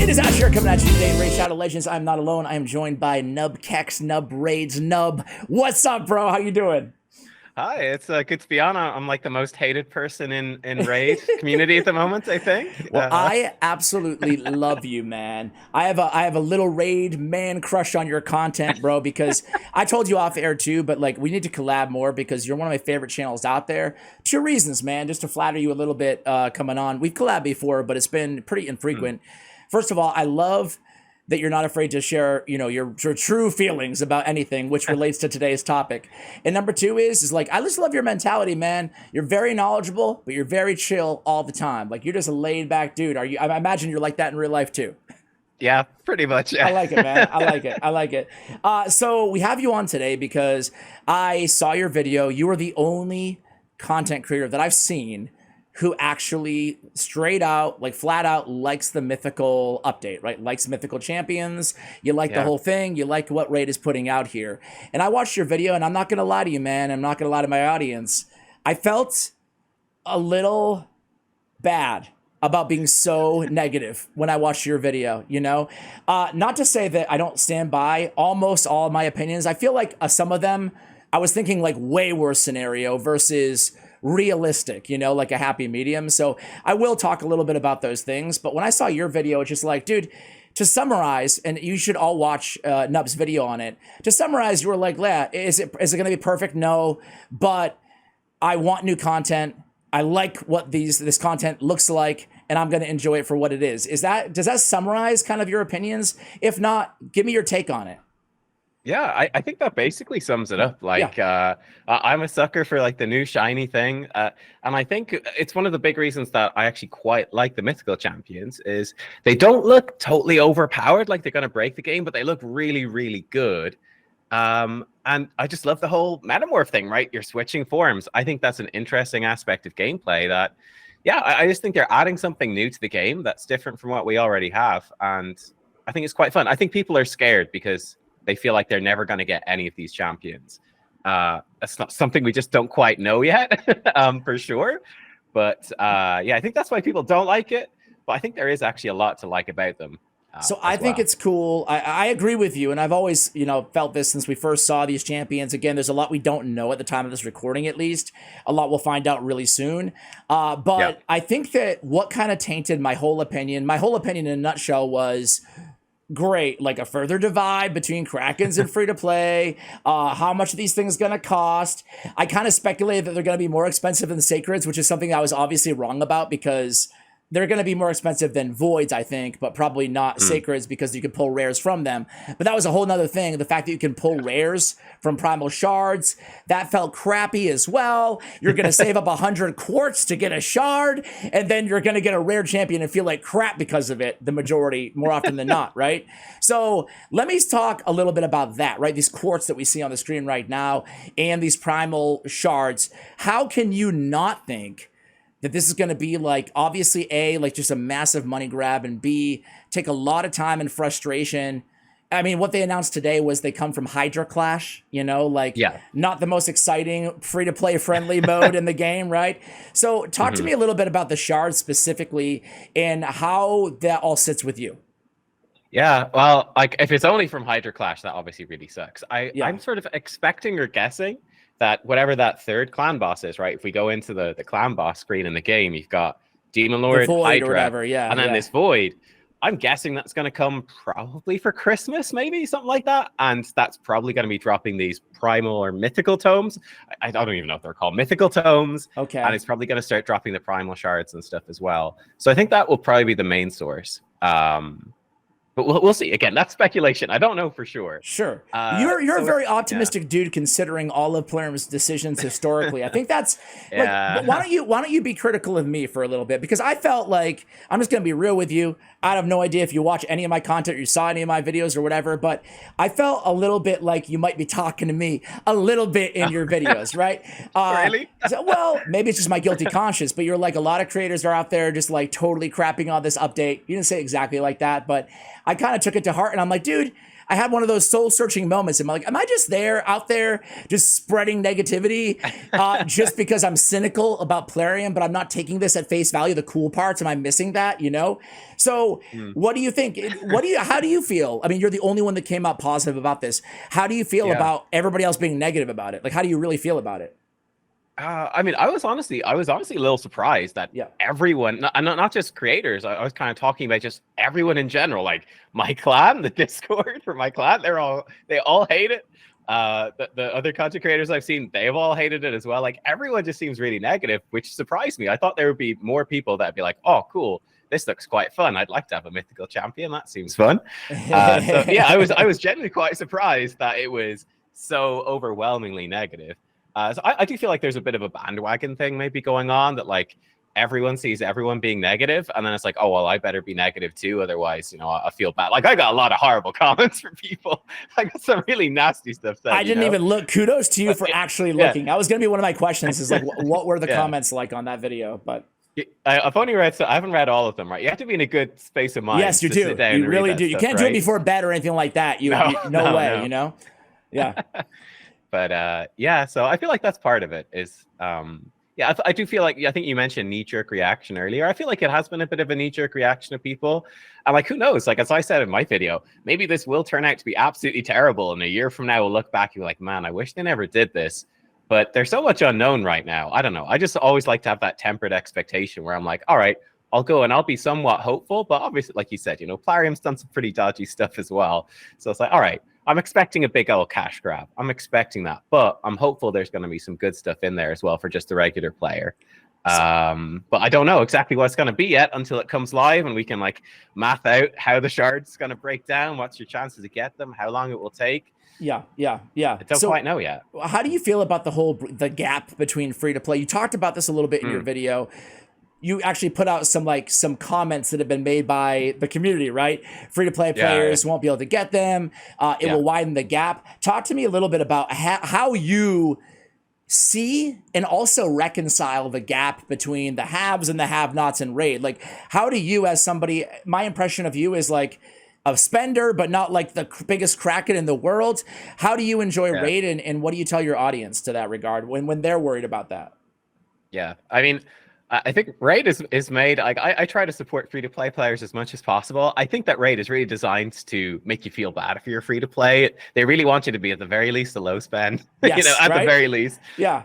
It is Ash here coming at you today in Raid Shadow Legends. I'm not alone. I am joined by NubKex, NubRaids, Nub. What's up, bro? How you doing? Hi, it's good to be on. I'm like the most hated person in Raid community at the moment, I think. Well, I absolutely love you, man. I have a little Raid man crush on your content, bro, because I told you off air too, but like we need to collab more because you're one of my favorite channels out there. Two reasons, man, just to flatter you a little bit coming on. We've collabed before, but it's been pretty infrequent. First of all, I love that you're not afraid to share, your true feelings about anything, which relates to today's topic. And number two is like, I just love your mentality, man. You're very knowledgeable, but you're very chill all the time. Like you're just a laid back dude. Are you? I imagine you're like that in real life too. Yeah, pretty much. Yeah. I like it, man. I like it. I like it. So we have you on today because I saw your video. You are the only content creator that I've seen who actually straight out, like flat out likes the Mythical update, right? Likes Mythical champions. You like the whole thing. You like what Raid is putting out here. And I watched your video, and I'm not going to lie to you, man. I'm not going to lie to my audience. I felt a little bad about being so negative when I watched your video, Not to say that I don't stand by almost all of my opinions. I feel like some of them, I was thinking like way worse scenario versus realistic, like a happy medium. So I will talk a little bit about those things. But when I saw your video, it's just like, dude, to summarize, and you should all watch Nub's video on it. To summarize, you were like, yeah, is it going to be perfect? No, but I want new content. I like what this content looks like, and I'm going to enjoy it for what it is. Does that summarize kind of your opinions? If not, give me your take on it. Yeah, I think that basically sums it up. Like, I'm a sucker for like the new shiny thing. And I think it's one of the big reasons that I actually quite like the Mythical champions is they don't look totally overpowered, like they're going to break the game, but they look really, really good. And I just love the whole metamorph thing, right? You're switching forms. I think that's an interesting aspect of gameplay that, I just think they're adding something new to the game that's different from what we already have. And I think it's quite fun. I think people are scared because they feel like they're never going to get any of these champions. That's not something we just don't quite know yet, for sure. But I think that's why people don't like it. But I think there is actually a lot to like about them. So I think it's cool. I agree with you. And I've always, felt this since we first saw these champions. Again, there's a lot we don't know at the time of this recording, at least. A lot we'll find out really soon. But I think that what kind of tainted my whole opinion in a nutshell was, great, like a further divide between Krakens and free-to-play, how much are these things going to cost. I kind of speculated that they're going to be more expensive than Sacreds, which is something I was obviously wrong about because they're going to be more expensive than Voids, I think, but probably not Sacreds because you can pull rares from them. But that was a whole nother thing. The fact that you can pull rares from primal shards, that felt crappy as well. You're going to save up 100 quartz to get a shard, and then you're going to get a rare champion and feel like crap because of it, the majority, more often than not, right? So let me talk a little bit about that, right? These quartz that we see on the screen right now and these primal shards. How can you not think that this is going to be like, obviously, A, like just a massive money grab, and B, take a lot of time and frustration. I mean, what they announced today was they come from Hydra Clash, not the most exciting free-to-play friendly mode in the game, right? So talk to me a little bit about the shards specifically and how that all sits with you. Yeah, well, like if it's only from Hydra Clash, that obviously really sucks. I'm sort of expecting or guessing that whatever that third clan boss is, right? If we go into the clan boss screen in the game, you've got Demon Lord, Hydra, or whatever, and then this Void. I'm guessing that's going to come probably for Christmas, maybe something like that. And that's probably going to be dropping these primal or mythical tomes. I don't even know if they're called mythical tomes. Okay. And it's probably going to start dropping the primal shards and stuff as well. So I think that will probably be the main source. But we'll see. Again, that's speculation. I don't know for sure. Sure. You're a very optimistic dude considering all of Plurm's decisions historically. I think that's like, why don't you be critical of me for a little bit? Because I felt like, I'm just going to be real with you. I have no idea if you watch any of my content or you saw any of my videos or whatever, but I felt a little bit like you might be talking to me a little bit in your videos, right? Really? Well, maybe it's just my guilty conscience, but you're like, a lot of creators are out there just like totally crapping on this update. You didn't say exactly like that, but I kind of took it to heart and I'm like, dude, I had one of those soul searching moments. I'm like, am I just out there, just spreading negativity, just because I'm cynical about Plarium, but I'm not taking this at face value, the cool parts? Am I missing that? So what do you think? How do you feel? I mean, you're the only one that came out positive about this. How do you feel about everybody else being negative about it? Like, how do you really feel about it? I mean, I was honestly a little surprised that everyone, not just creators, I was kind of talking about just everyone in general, like my clan, the Discord for my clan, they all hate it. The other content creators I've seen, they've all hated it as well. Like everyone just seems really negative, which surprised me. I thought there would be more people that'd be like, oh, cool, this looks quite fun. I'd like to have a mythical champion. That seems fun. So yeah, I was genuinely quite surprised that it was so overwhelmingly negative. So I do feel like there's a bit of a bandwagon thing maybe going on, that like everyone sees everyone being negative, and then it's like, oh, well, I better be negative too. Otherwise, I feel bad. Like I got a lot of horrible comments from people. I got some really nasty stuff said. I didn't even look. Kudos to you for actually looking. That was going to be one of my questions, is like, what were the comments like on that video? But I've only read, I haven't read all of them, right? You have to be in a good space of mind. Yes, you do. You really do. You can't do it before bed or anything like that. No way. Yeah. But so I feel like that's part of it is, I do feel like, I think you mentioned knee-jerk reaction earlier. I feel like it has been a bit of a knee-jerk reaction of people. And like, who knows? Like, as I said in my video, maybe this will turn out to be absolutely terrible. And a year from now, we'll look back and be like, man, I wish they never did this. But there's so much unknown right now. I don't know. I just always like to have that tempered expectation where I'm like, all right, I'll go and I'll be somewhat hopeful. But obviously, like you said, Plarium's done some pretty dodgy stuff as well. So it's like, all right, I'm expecting a big old cash grab. I'm expecting that. But I'm hopeful there's going to be some good stuff in there as well for just the regular player. But I don't know exactly what it's going to be yet until it comes live and we can like math out how the shards is going to break down. What's your chances to get them? How long it will take? Yeah. I don't quite know yet. How do you feel about the gap between free to play? You talked about this a little bit in your video. You actually put out some comments that have been made by the community, right? Free to play players won't be able to get them. It will widen the gap. Talk to me a little bit about how you see and also reconcile the gap between the haves and the have-nots in Raid. Like, how do you, as somebody, my impression of you is like a spender, but not like the biggest Kraken in the world. How do you enjoy Raid, and what do you tell your audience to that regard when they're worried about that? Yeah, I mean, I think Raid is made, like, I try to support free-to-play players as much as possible. I think that Raid is really designed to make you feel bad if you're free-to-play. They really want you to be, at the very least, a low spend, yes, at the very least. Yeah.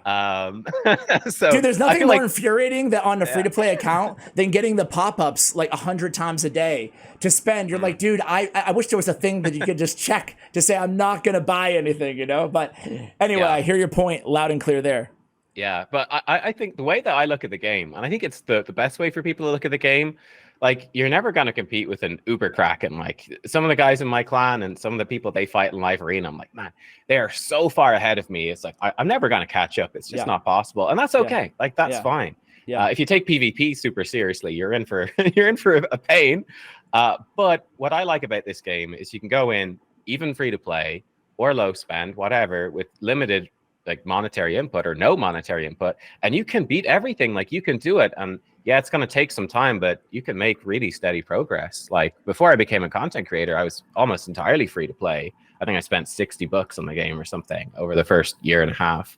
So, dude, there's nothing more infuriating that on a free-to-play account than getting the pop-ups like 100 times a day to spend. You're like, dude, I wish there was a thing that you could just check to say, I'm not going to buy anything, But anyway, I hear your point loud and clear there. Yeah, but I think the way that I look at the game, and I think it's the best way for people to look at the game, like, you're never going to compete with an Uber Kraken. Like, some of the guys in my clan and some of the people they fight in live arena, I'm like, man, they are so far ahead of me. It's like, I'm never going to catch up. It's just not possible. And that's okay. Like, that's fine. Yeah. If you take PvP super seriously, you're in for a pain. But what I like about this game is you can go in, even free to play or low spend, whatever, with limited like monetary input or no monetary input, and you can beat everything. Like, you can do it, and it's going to take some time, but you can make really steady progress. Like, before I became a content creator, I was almost entirely free to play. I think I spent $60 on the game or something over the first year and a half,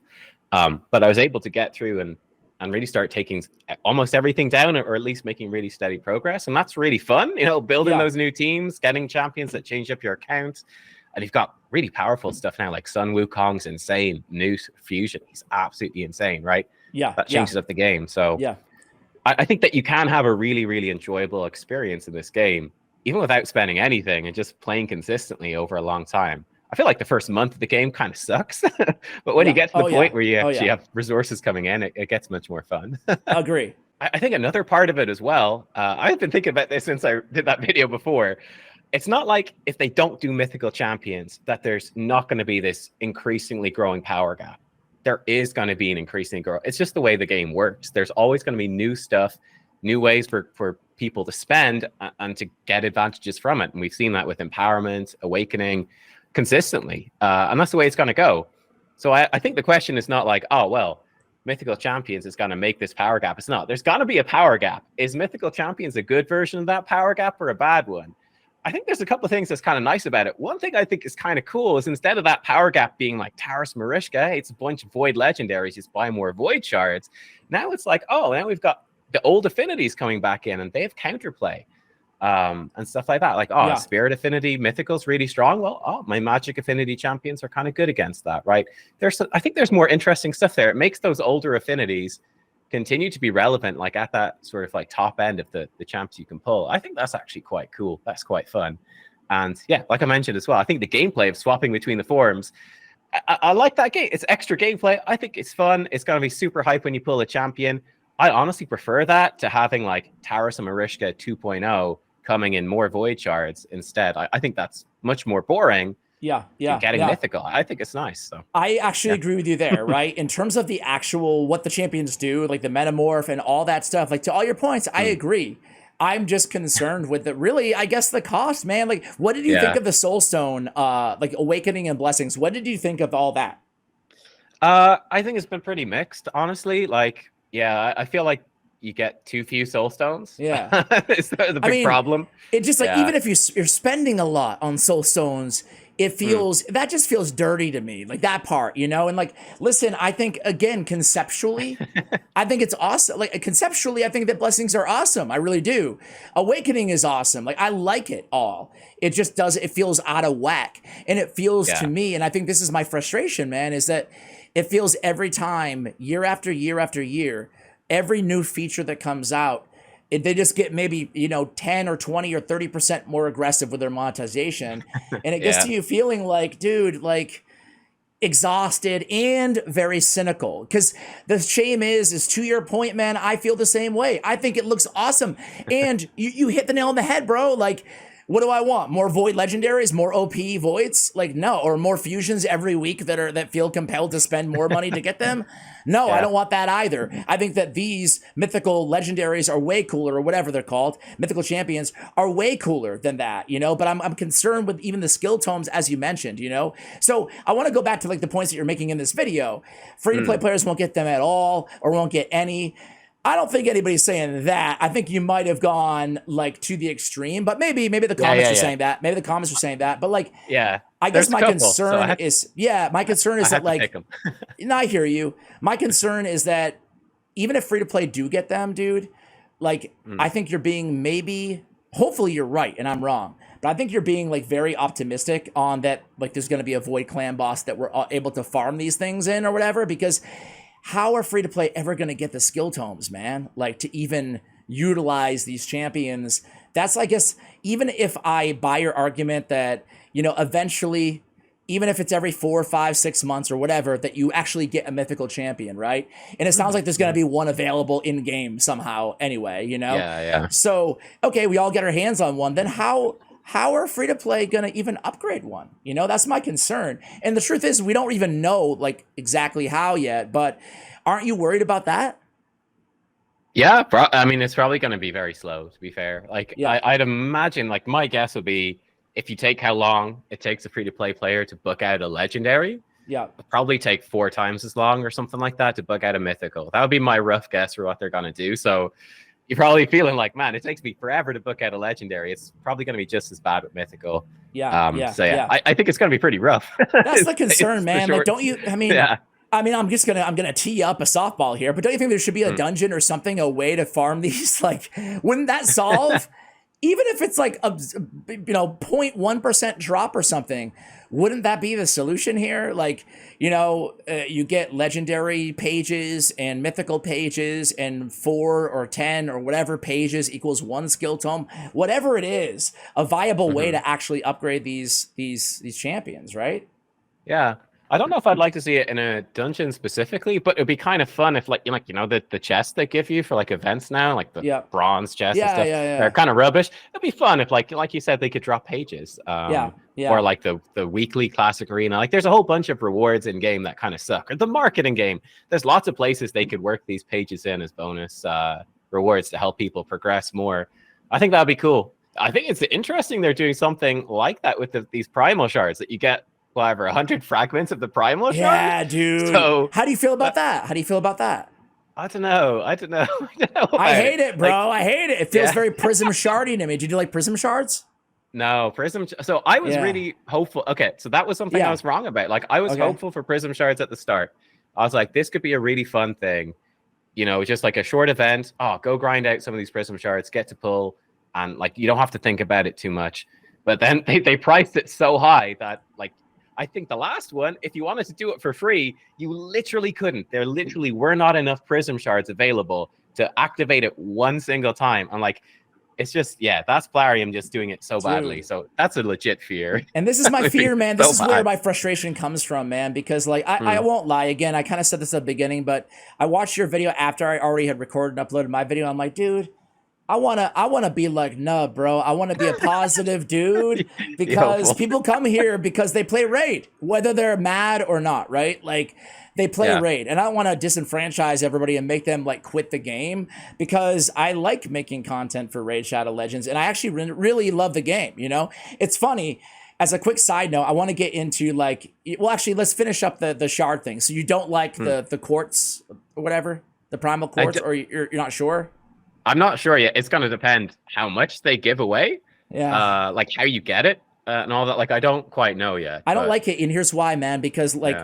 but I was able to get through and really start taking almost everything down, or at least making really steady progress. And that's really fun, building those new teams, getting champions that change up your account. And you've got really powerful stuff now, like Sun Wukong's insane. Newt Fusion, he's absolutely insane, right? Yeah. That changes up the game. So I think that you can have a really, really enjoyable experience in this game, even without spending anything and just playing consistently over a long time. I feel like the first month of the game kind of sucks, but when you get to the point where you actually have resources coming in, it gets much more fun. Agree. I think another part of it as well, I've been thinking about this since I did that video before. It's not like if they don't do mythical champions that there's not going to be this increasingly growing power gap. There is going to be an increasing growth. It's just the way the game works. There's always going to be new stuff, new ways for people to spend and to get advantages from it. And we've seen that with Empowerment, Awakening consistently. And that's the way it's going to go. So I think the question is not like, oh, well, Mythical Champions is going to make this power gap. It's not. There's going to be a power gap. Is Mythical Champions a good version of that power gap or a bad one? I think there's a couple of things that's kind of nice about it. One thing I think is kind of cool is instead of that power gap being like Taras Marishka, it's a bunch of void legendaries, just buy more void shards. Now it's like, oh, now we've got the old affinities coming back in and they have counterplay and stuff like that. Like, oh, Spirit Affinity Mythical's really strong. Well, oh, my Magic Affinity champions are kind of good against that, right? I think there's more interesting stuff there. It makes those older affinities continue to be relevant, like at that sort of like top end of the champs you can pull. I think that's actually quite cool. That's quite fun. And yeah, like I mentioned as well, I think the gameplay of swapping between the forms, I like that game. It's extra gameplay. I think it's fun. It's going to be super hype when you pull a champion. I honestly prefer that to having like Taras and Marishka 2.0 coming in more void shards instead. I think that's much more boring. Getting mythical. I think it's nice. So I actually agree with you there, right? In terms of the actual what the champions do, like the metamorph and all that stuff, like to all your points, I agree. I'm just concerned with I guess the cost, man. Like, what did you think of the Soulstone, like Awakening and Blessings? What did you think of all that? I think it's been pretty mixed, honestly. Like, yeah, I feel like you get too few Soulstones. Yeah. It's the big problem. It just like, even if you're spending a lot on Soulstones, it feels that just feels dirty to me, like that part, you know. And like, listen, I think again conceptually, I think it's awesome. Like conceptually, I think that Blessings are awesome. I really do. Awakening is awesome. Like I like it all. It just it feels out of whack, and it feels to me, and I think this is my frustration, man, is that it feels every time, year after year after year, every new feature that comes out, they just get maybe, 10 or 20 or 30% more aggressive with their monetization. And it gets to you feeling like, dude, like exhausted and very cynical. Because the shame is to your point, man, I feel the same way. I think it looks awesome. And you hit the nail on the head, bro. Like, what do I want? More void legendaries, more OP voids? Like, no. Or more fusions every week that feel compelled to spend more money to get them? No, I don't want that either. I think that these mythical legendaries are way cooler, or whatever they're called. Mythical champions are way cooler than that, but I'm concerned with even the skill tomes, as you mentioned, So I want to go back to like the points that you're making in this video. Free-to-play players won't get them at all, or won't get any. I don't think anybody's saying that. I think you might have gone like to the extreme, but maybe the comments are saying that. Maybe the comments are saying that. But like, I guess my concern is, my concern is that like, no, I hear you. My concern is that even if free to play do get them, dude, like I think you're being hopefully you're right and I'm wrong, but I think you're being like very optimistic on that. Like there's going to be a void clan boss that we're able to farm these things in or whatever, because how are free to play ever going to get the skill tomes, man? Like to even utilize these champions. That's, I guess, even if I buy your argument that, eventually, even if it's every 4, 5, 6 months or whatever, that you actually get a mythical champion, right? And it sounds like there's going to be one available in game somehow anyway, So, okay, we all get our hands on one. Then how are free-to-play going to even upgrade one? That's my concern. And the truth is, we don't even know, like, exactly how yet. But aren't you worried about that? Yeah, I mean, it's probably going to be very slow, to be fair. Like, I'd imagine, like, my guess would be, if you take how long it takes a free-to-play player to book out a legendary, it'll probably take 4 times as long or something like that to book out a mythical. That would be my rough guess for what they're going to do. So you're probably feeling like, man, it takes me forever to book out a legendary. It's probably going to be just as bad with mythical. I think it's going to be pretty rough. That's the concern, man. Like, don't you? I mean, I'm gonna tee up a softball here, but don't you think there should be a dungeon or something, a way to farm these? Like, wouldn't that solve? Even if it's like a 0.1% drop or something, wouldn't that be the solution here? Like, you get legendary pages and mythical pages, and 4 or 10 or whatever pages equals 1 skill tome. Whatever it is, a viable way to actually upgrade these champions, right? Yeah. I don't know if I'd like to see it in a dungeon specifically, but it'd be kind of fun if the chests they give you for like events now, like the bronze chests and stuff, they're kind of rubbish. It'd be fun if like you said, they could drop pages. Or like the weekly classic arena. Like there's a whole bunch of rewards in game that kind of suck. Or the marketing game. There's lots of places they could work these pages in as bonus rewards to help people progress more. I think that'd be cool. I think it's interesting they're doing something like that with these primal shards that you get. Whatever, 100 fragments of the primal shard? Yeah, dude. So, how do you feel about that? I don't know. I hate it, bro. I hate it. It feels very Prism Shardy to me. Did you like Prism Shards? No, Prism. So I was Yeah. really hopeful. Okay, so that was something I Yeah. was wrong about. Like I was Okay. hopeful for Prism Shards at the start. I was like, this could be a really fun thing. You know, just like a short event. Oh, go grind out some of these Prism Shards, get to pull, and like you don't have to think about it too much. But then they priced it so high that like I think the last one, if you wanted to do it for free, you literally couldn't. There literally were not enough Prism Shards available to activate it one single time. I'm like, it's just, yeah, that's Plarium just doing it so badly. Dude. So that's a legit fear. And this is my That would be fear, man. This so is where bad. my frustration comes from, man. Because like I won't lie. Again, I kind of said this at the beginning, but I watched your video after I already had recorded and uploaded my video. I'm like, dude, I wanna be like Nub, bro. I wanna be a positive dude because people come here because they play Raid, whether they're mad or not, right? Like they play Raid, and I don't want to disenfranchise everybody and make them like quit the game because I like making content for Raid Shadow Legends, and I actually really love the game. You know, it's funny. As a quick side note, I want to get into like, well, actually, let's finish up the shard thing. So you don't like the quartz or whatever, the primal quartz, or you're not sure? I'm not sure yet. It's going to depend how much they give away, like how you get it and all that. Like, I don't quite know yet. I don't like it, and here's why, man. Because like,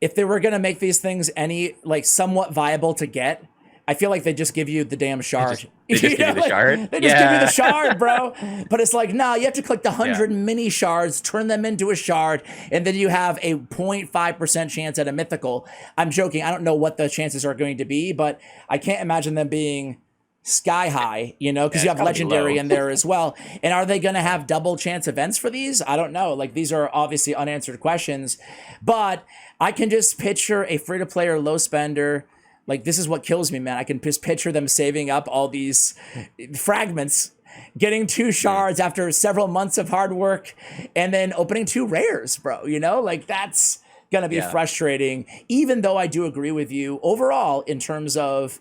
if they were gonna make these things any like somewhat viable to get, I feel like they just give you the damn shard. They just give you the shard? They just give you the shard, bro. But it's like, nah, you have to collect 100 mini shards, turn them into a shard, and then you have a 0.5% chance at a mythical. I'm joking. I don't know what the chances are going to be, but I can't imagine them being sky high, you know, because you have legendary in there as well. And are they going to have double chance events for these? I don't know. Like, these are obviously unanswered questions, but I can just picture a free-to-play or low spender. Like, this is what kills me, man. I can just picture them saving up all these fragments, getting 2 shards after several months of hard work, and then opening 2 rares, bro. You know, like, that's going to be frustrating, even though I do agree with you overall in terms of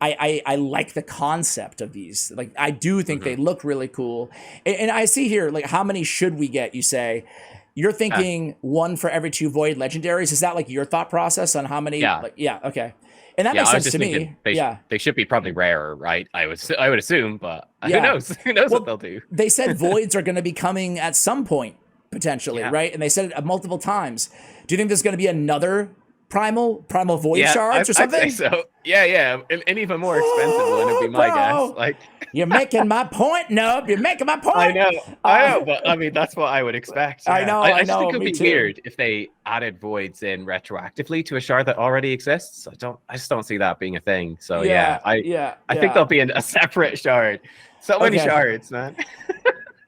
I like the concept of these. Like, I do think they look really cool. And I see here, like, how many should we get, you say? You're thinking 1 for every 2 void legendaries. Is that like your thought process on how many? Yeah. Like, okay. And that makes sense to me. They should be probably rarer, right? I would assume, but who knows? Who knows what they'll do? They said voids are going to be coming at some point, potentially, right? And they said it multiple times. Do you think there's going to be another primal void shards or something? I'd say so. Yeah. An even more expensive one would be my guess. Like, you're making my point, Nub. You're making my point. I know, but I mean that's what I would expect. Yeah. I know. I just think it would be weird if they added voids in retroactively to a shard that already exists. I just don't see that being a thing. So I think there'll be a separate shard. So many shards, man.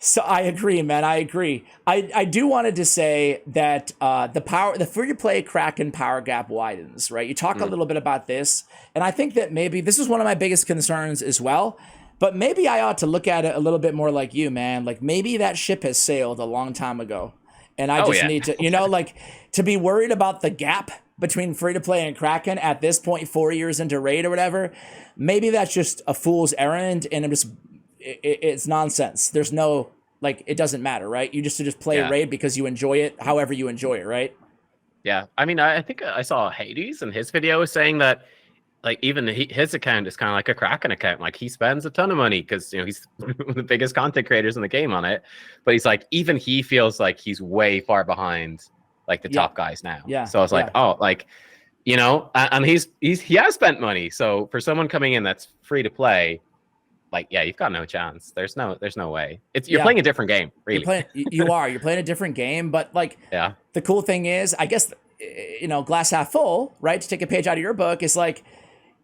So I agree, man. I agree. I do wanted to say that the free-to-play Kraken power gap widens, right? You talk a little bit about this, and I think that maybe this is one of my biggest concerns as well, but maybe I ought to look at it a little bit more like you, man. Like, maybe that ship has sailed a long time ago, and I just need to, you know, like, to be worried about the gap between free-to-play and Kraken at this point, 4 years into Raid or whatever. Maybe that's just a fool's errand, and it's nonsense. There's no, like, it doesn't matter, right? You just play Raid because you enjoy it however you enjoy it, right? Yeah. I mean, I think I saw Hades in his video saying that, like, even his account is kind of like a Kraken account. Like, he spends a ton of money because, you know, he's one of the biggest content creators in the game on it. But he's like, even he feels like he's way far behind, like, the top guys now. Yeah. So I was like, oh, like, you know, and he has spent money. So for someone coming in that's free to play, like, you've got no chance. There's no way. You're playing a different game, really. You're playing a different game, but like, the cool thing is, I guess, you know, glass half full, right? To take a page out of your book, is like,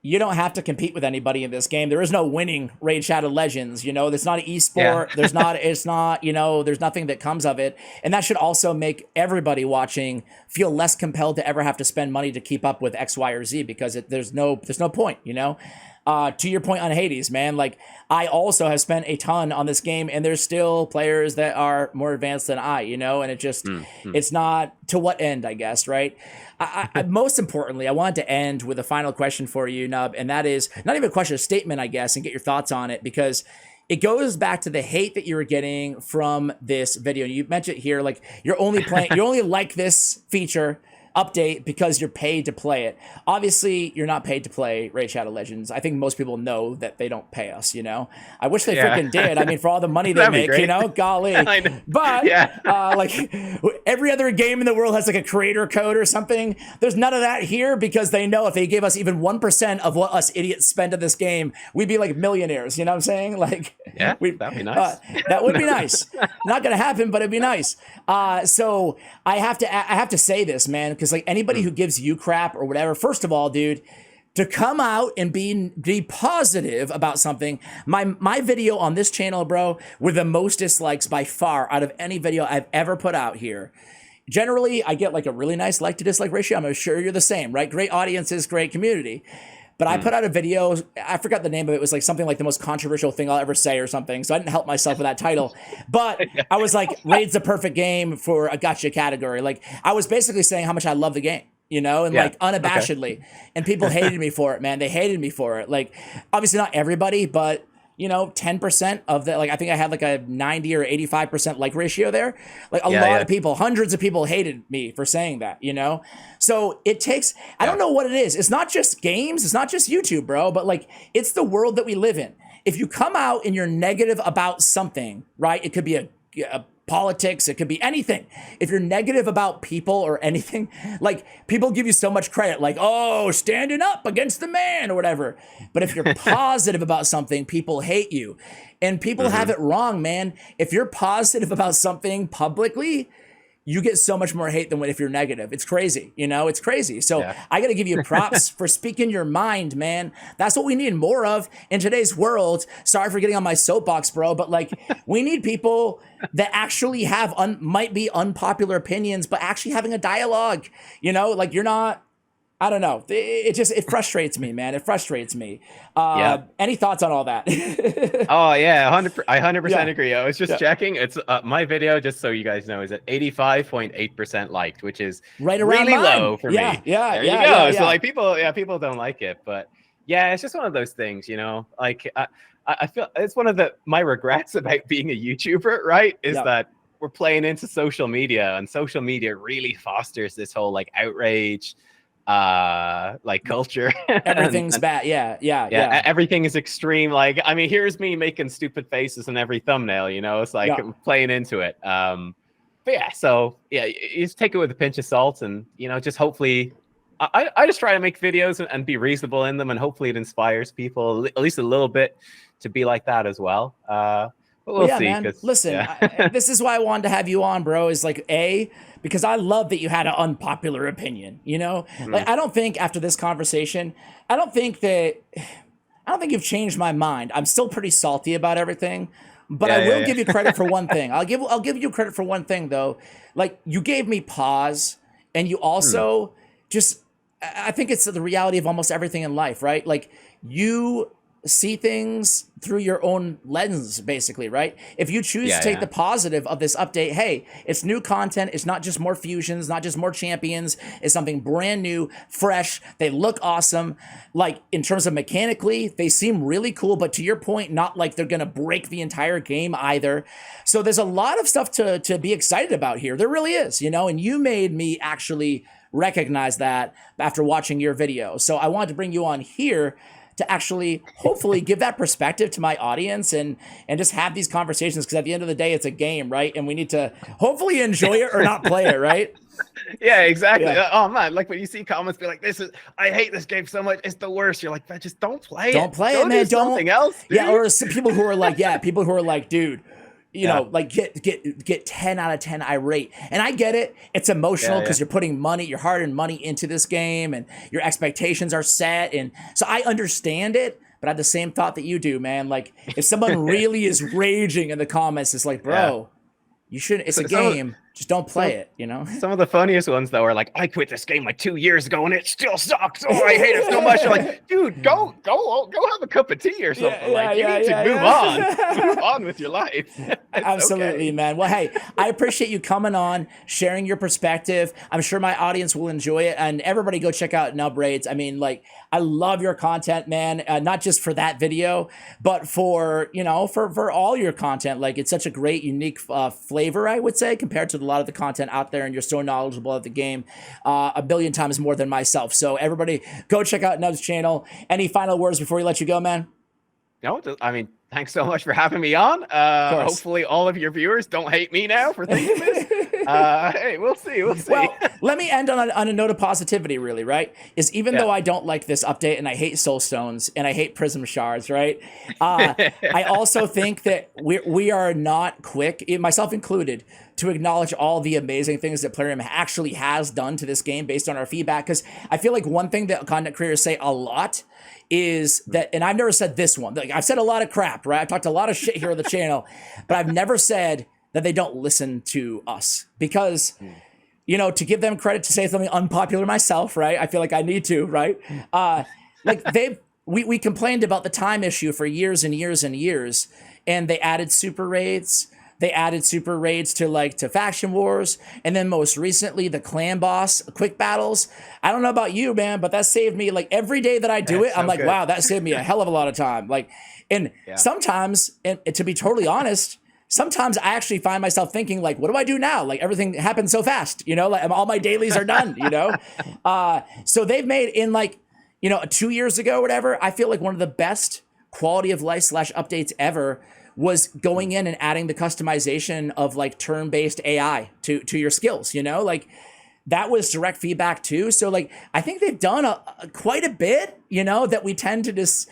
you don't have to compete with anybody in this game. There is no winning Raid Shadow Legends. You know, there's not an esport. It's not, you know, there's nothing that comes of it. And that should also make everybody watching feel less compelled to ever have to spend money to keep up with X, Y, or Z, because there's no point, you know? To your point on Hades, man, like, I also have spent a ton on this game, and there's still players that are more advanced than I, you know, and it just, it's not to what end, I guess, right? I most importantly, I wanted to end with a final question for you, Nub, and that is not even a question, a statement, I guess, and get your thoughts on it, because it goes back to the hate that you were getting from this video. You mentioned here, like, you only like this feature update because you're paid to play it. Obviously, you're not paid to play Raid Shadow Legends. I think most people know that they don't pay us, you know? I wish they freaking did. I mean, for all the money they make, you know? Golly. But, like, every other game in the world has, like, a creator code or something. There's none of that here because they know if they gave us even 1% of what us idiots spend on this game, we'd be, like, millionaires, you know what I'm saying? Like, that'd be nice. That would be nice. Not going to happen, but it'd be nice. So I have to say this, man, because like anybody who gives you crap or whatever, first of all, dude, to come out and be positive about something. My video on this channel, bro, with the most dislikes by far out of any video I've ever put out here. Generally, I get like a really nice like to dislike ratio. I'm sure you're the same, right? Great audiences, great community. But I put out a video, I forgot the name of it. It was like something like the most controversial thing I'll ever say or something. So I didn't help myself with that title. But I was like, Raid's the perfect game for a gotcha category. Like, I was basically saying how much I love the game, you know, and like unabashedly. And people hated me for it, man. They hated me for it. Like, obviously not everybody, but you know, 10% of the, like, I think I had like a 90 or 85% like ratio there. Like a lot of people, hundreds of people hated me for saying that, you know? So it takes, I don't know what it is. It's not just games. It's not just YouTube, bro, but like, it's the world that we live in. If you come out and you're negative about something, right? It could be a politics, it could be anything. If you're negative about people or anything, like people give you so much credit, like, oh, standing up against the man or whatever. But if you're positive about something, people hate you. And people have it wrong, man. If you're positive about something publicly, you get so much more hate than if you're negative. It's crazy, you know, it's crazy. So I got to give you props for speaking your mind, man. That's what we need more of in today's world. Sorry for getting on my soapbox, bro, but like we need people that actually have might be unpopular opinions, but actually having a dialogue, you know, like you're not, I don't know. It frustrates me, man. It frustrates me. Any thoughts on all that? Oh yeah, I 100% agree. I was just checking. It's my video, just so you guys know, is at 85.8% liked, which is right around really mine. low for me. There you go. So like people don't like it, but yeah, it's just one of those things, you know. Like I feel it's one of my regrets about being a YouTuber, right? Is that we're playing into social media, and social media really fosters this whole like outrage. Like culture. Everything's bad. Yeah. Everything is extreme. Like, I mean, here's me making stupid faces in every thumbnail, you know, it's like I'm playing into it. But yeah, so yeah, you just take it with a pinch of salt and, you know, just hopefully I just try to make videos and be reasonable in them, and hopefully it inspires people at least a little bit to be like that as well. But we'll see. Man. Listen, this is why I wanted to have you on, bro, is like because I love that you had an unpopular opinion, you know? Like, I don't think after this conversation, I don't think you've changed my mind. I'm still pretty salty about everything, but I will give you credit for one thing. I'll give you credit for one thing though. Like, you gave me pause, and you also I think it's the reality of almost everything in life, right? Like, you see things through your own lens, basically, right? If you choose to take the positive of this update, hey, it's new content. It's not just more fusions, not just more champions. It's something brand new, fresh. They look awesome. Like, in terms of mechanically, they seem really cool, but to your point, not like they're going to break the entire game either. So there's a lot of stuff to be excited about here. There really is, you know, and you made me actually recognize that after watching your video. So I wanted to bring you on here to actually hopefully give that perspective to my audience and just have these conversations, because at the end of the day, it's a game, right? And we need to hopefully enjoy it or not play it, right? Yeah, exactly. Oh man, like when you see comments be like, I hate this game so much, it's the worst. You're like, man, just don't play it. Don't play it, man. Do something else, dude. Yeah, or some people who are like, dude, you know, like get 10 out of 10 irate. And I get it. It's emotional because you're putting your hard-earned money into this game, and your expectations are set. And so I understand it, but I have the same thought that you do, man. Like, if someone really is raging in the comments, it's like, bro, you shouldn't. It's a game. Just don't play it, you know? Some of the funniest ones, though, are like, I quit this game like 2 years ago and it still sucks. Oh, I hate it so much. You're like, dude, go have a cup of tea or something. You need to move on. Move on with your life. Absolutely, man. Well, hey, I appreciate you coming on, sharing your perspective. I'm sure my audience will enjoy it. And everybody go check out NubRaids. I mean, like, I love your content, man. Not just for that video, but for, you know, for all your content. Like, it's such a great, unique flavor, I would say, compared to the lot of the content out there, and you're so knowledgeable of the game, a billion times more than myself. So everybody, go check out Nub's channel. Any final words before we let you go, man? No, I mean, thanks so much for having me on. Hopefully all of your viewers don't hate me now for thinking this. Hey, we'll see. Well, let me end on a note of positivity, really, right? Is even though I don't like this update and I hate soulstones and I hate prism shards, right? I also think that we are not quick, myself included, to acknowledge all the amazing things that Plarium actually has done to this game based on our feedback. Because I feel like one thing that content creators say a lot is that, and I've never said this one, like I've said a lot of crap, right? I've talked a lot of shit here on the channel, but I've never said that they don't listen to us, because, you know, to give them credit to say something unpopular myself, right? I feel like I need to, right? Like we complained about the time issue for years and years and years, and they added super raids. They added super raids to faction wars, and then most recently the clan boss quick battles. I don't know about you, man, but that saved me, like, every day that I do it. I'm like, wow, that saved me a hell of a lot of time. Like, and sometimes, and to be totally honest, sometimes I actually find myself thinking, like, what do I do now? Like, everything happens so fast, you know, like all my dailies are done, you know? So they've made, in, like, you know, 2 years ago, whatever, I feel like one of the best quality of life / updates ever was going in and adding the customization of, like, turn-based AI to your skills, you know? Like, that was direct feedback too. So, like, I think they've done quite a bit, you know, that we tend to just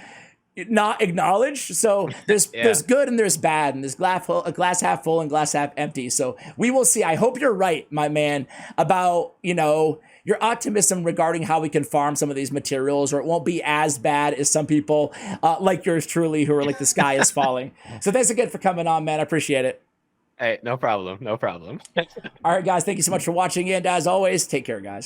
not acknowledge. So there's good and there's bad, and there's glass half full and glass half empty. So we will see. I hope you're right, my man, about, you know, your optimism regarding how we can farm some of these materials, or it won't be as bad as some people like yours truly, who are like, the sky is falling. So thanks again for coming on, man. I appreciate it. Hey, no problem. No problem. All right, guys. Thank you so much for watching. And as always, take care, guys.